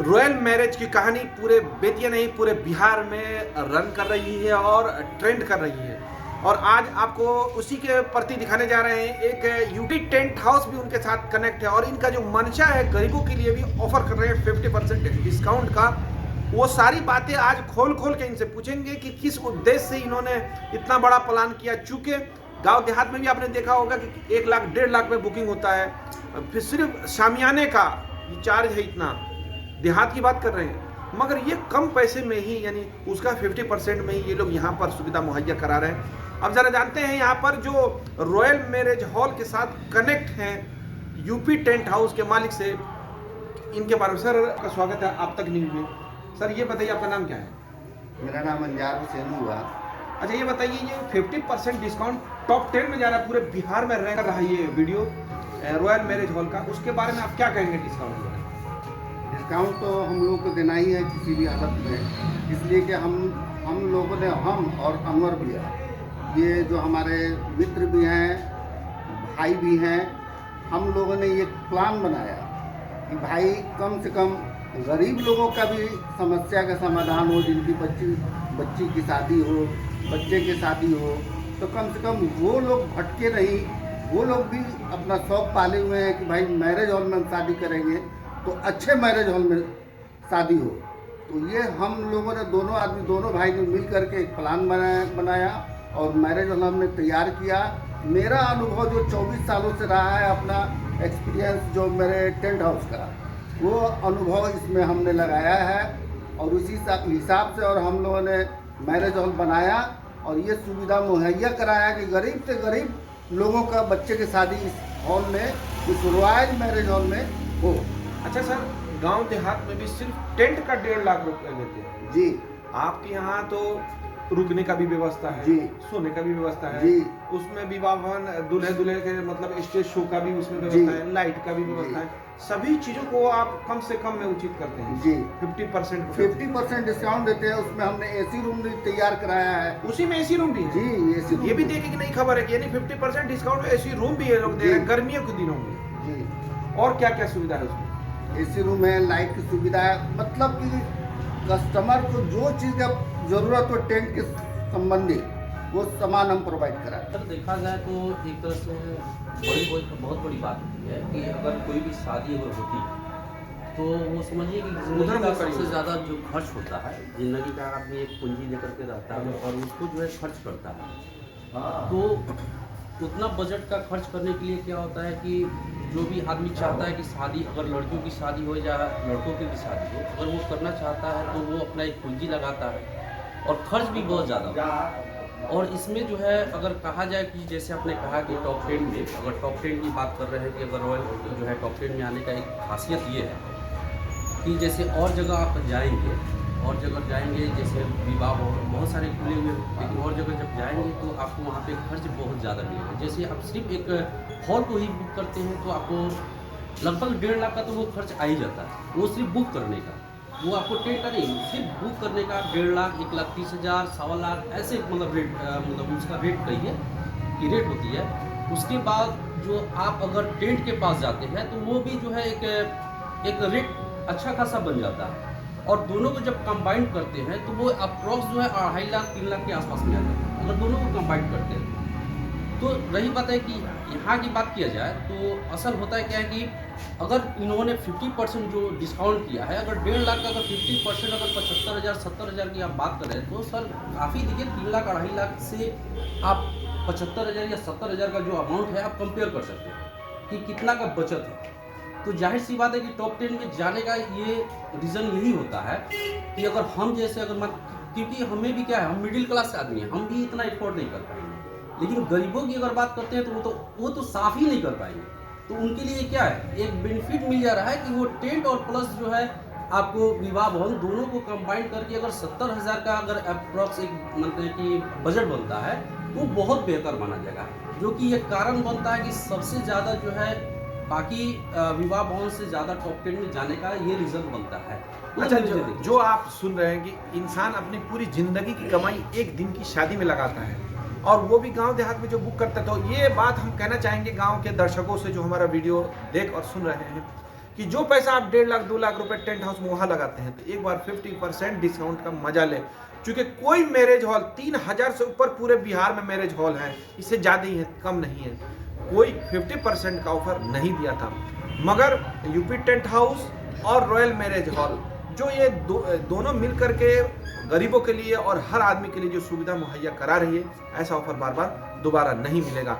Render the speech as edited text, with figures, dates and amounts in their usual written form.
Royal marriage की कहानी पूरे बेतिया नहीं पूरे बिहार में रन कर रही है और ट्रेंड कर रही है। और आज आपको उसी के प्रति दिखाने जा रहे हैं। एक यूटी टेंट हाउस भी उनके साथ कनेक्ट है और इनका जो मंशा है गरीबों के लिए भी ऑफर कर रहे हैं 50% डिस्काउंट का। वो सारी बातें आज खोल खोल के इनसे पूछेंगे कि किस उद्देश्य से इन्होंने इतना बड़ा प्लान किया। चूँकि गांव देहात में भी आपने देखा होगा कि 1 लाख 1.5 लाख में बुकिंग होता है, फिर सिर्फ शामियाने का ये चार्ज है इतना। देहात की बात कर रहे हैं, मगर ये कम पैसे में ही यानी उसका 50% में ही ये लोग यहाँ पर सुविधा मुहैया करा रहे हैं। अब जरा जानते हैं यहाँ पर जो रॉयल मैरिज हॉल के साथ कनेक्ट हैं यूपी टेंट हाउस के मालिक से, इनके बारे में। सर का स्वागत है आप तक न्यूज़ में। सर ये बताइए आपका नाम क्या है? मेरा नाम अंजार हुसैन हुआ। अच्छा ये बताइए, ये 50% डिस्काउंट टॉप 10 में जा रहा है, पूरे बिहार में रह रहा है ये वीडियो रॉयल मैरिज हॉल का, उसके बारे में आप क्या कहेंगे? डिस्काउंट तो हम लोग को देना ही है किसी भी हालत में, इसलिए कि हम लोगों ने, हम और अनवर भैया, ये जो हमारे मित्र भी हैं, भाई भी हैं, हम लोगों ने ये प्लान बनाया कि भाई कम से कम गरीब लोगों का भी समस्या का समाधान हो, जिनकी बच्ची की शादी हो, बच्चे की शादी हो, तो कम से कम वो लोग भटके नहीं, वो लोग भी अपना शौक पाले हुए हैं कि भाई मैरिज हॉल में हम शादी करेंगे तो अच्छे मैरिज हॉल में शादी हो। तो ये हम लोगों ने दोनों भाई ने मिल करके एक प्लान बनाया और मैरिज हॉल हमने तैयार किया। मेरा अनुभव जो 24 सालों से रहा है, अपना एक्सपीरियंस जो मेरे टेंट हाउस का, वो अनुभव इसमें हमने लगाया है और उसी हिसाब से और हम लोगों ने मैरिज हॉल बनाया और ये सुविधा मुहैया कराया कि गरीब से गरीब लोगों का बच्चे की शादी इस हॉल में, इस रॉयल मैरिज हॉल में हो। अच्छा सर, गांव देहात में भी सिर्फ टेंट का 1.5 लाख रुपए लेते हैं जी। आपके यहाँ तो रुकने का भी व्यवस्था है जी, सोने का भी व्यवस्था है जी, उसमें विवाह भवन, दूल्हे के मतलब स्टेज शो का भी उसमें व्यवस्था है, लाइट का भी व्यवस्था है। सभी चीजों को आप कम से कम में उचित करते हैं जी। 50% डिस्काउंट देते हैं। उसमें हमने एसी रूम भी तैयार कराया है। उसी में एसी रूम भी है जी, एसी रूम ये भी देखे कि नहीं खबर है कि यानी 50% डिस्काउंट एसी रूम भी है लोग दे रहे हैं गर्मियों के दिनों में जी। और क्या क्या सुविधा है उसमें? एसी रूम है, लाइट की सुविधा है, मतलब कि कस्टमर को जो चीज़ का ज़रूरत हो टेंट के संबंधित वो सामान हम प्रोवाइड कराएं। अगर देखा जाए तो एक तरह से बहुत बड़ी बात होती है कि अगर कोई भी शादी अगर होती है तो वो समझिए कि जिंदगी का सबसे ज़्यादा जो खर्च होता है, जिंदगी का आदमी एक पूंजी लेकर के रहता है और उसको जो है खर्च करता है। तो उतना बजट का खर्च करने के लिए क्या होता है कि जो भी आदमी चाहता है कि शादी, अगर लड़कियों की शादी हो या लड़कों की भी शादी हो, अगर वो करना चाहता है तो वो अपना एक पूंजी लगाता है और खर्च भी बहुत ज़्यादा होता है। और इसमें जो है अगर कहा जाए कि जैसे आपने कहा कि टॉप 10 में, अगर टॉप 10 की बात कर रहे हैं कि अगर रॉयल जो है टॉप 10 में आने का एक खासियत ये है कि जैसे और जगह आप जाएंगे, जैसे विवाह बहुत सारे खुले हुए, लेकिन और जगह जब जाएंगे तो आपको वहाँ पे खर्च बहुत ज़्यादा मिलेगा। जैसे आप सिर्फ एक हॉल को ही बुक करते हैं तो आपको लगभग 1.5 लाख का तो वो खर्च आ ही जाता है, वो सिर्फ बुक करने का। वो आपको टेंट का नहीं, सिर्फ बुक करने का 1.5 लाख, 1,30,000, 1.25 लाख ऐसे मतलब रेट, मतलब उसका रेट कहिए कि रेट होती है। उसके बाद जो आप अगर टेंट के पास जाते हैं तो वो भी जो है एक रेट अच्छा खासा बन जाता है और दोनों को जब कंबाइन करते हैं तो वो अप्रॉक्स जो है 2.5 लाख 3 लाख के आसपास में आ जाता है अगर दोनों को कंबाइन करते हैं। तो रही बात है कि यहाँ की बात किया जाए तो असल होता है क्या है कि अगर इन्होंने 50% जो डिस्काउंट किया है, अगर 1.5 लाख का अगर 50% अगर 75,000 70,000 की आप बात करें तो सर काफ़ी देखिए 3 लाख 2.5 लाख से आप 75,000 या 70,000 का जो अमाउंट है आप कंपेयर कर सकते हैं कि कितना का बचत है। तो जाहिर सी बात है कि टॉप 10 में जाने का ये रीज़न यही होता है कि अगर हम जैसे अगर क्योंकि हमें भी क्या है, हम मिडिल क्लास आदमी हैं, हम भी इतना अफोर्ड नहीं कर पाएंगे, लेकिन गरीबों की अगर बात करते हैं तो वो तो साफ ही नहीं कर पाएंगे। तो उनके लिए क्या है, एक बेनिफिट मिल जा रहा है कि वो टेंट और प्लस जो है आपको विवाह भवन दोनों को कंबाइन करके अगर 70,000 का अगर अप्रॉक्स एक मतलब कि बजट बनता है तो बहुत बेहतर माना जाएगा, जो कि एक कारण बनता है कि सबसे ज़्यादा जो है बाकी विवाह भवन से ज़्यादा टॉप 10 में जाने का ये रीज़न बनता है। अच्छा, जो आप सुन रहे हैं कि इंसान अपनी पूरी जिंदगी की कमाई एक दिन की शादी में लगाता है और वो भी गांव देहात में जो बुक करता है, तो ये बात हम कहना चाहेंगे गांव के दर्शकों से जो हमारा वीडियो देख और सुन रहे हैं कि जो पैसा आप 1.5 लाख 2 लाख रुपए टेंट हाउस में वहाँ लगाते हैं तो एक बार 50% डिस्काउंट का मजा ले। क्योंकि कोई मैरिज हॉल 3000 से ऊपर पूरे बिहार में मैरिज हॉल है, इससे ज़्यादा ही है, कम नहीं है, कोई 50% का ऑफर नहीं दिया था। मगर यूपी टेंट हाउस और रॉयल मैरिज हॉल जो ये दोनों मिल करके गरीबों के लिए और हर आदमी के लिए जो सुविधा मुहैया करा रही है, ऐसा ऑफर बार बार दोबारा नहीं मिलेगा।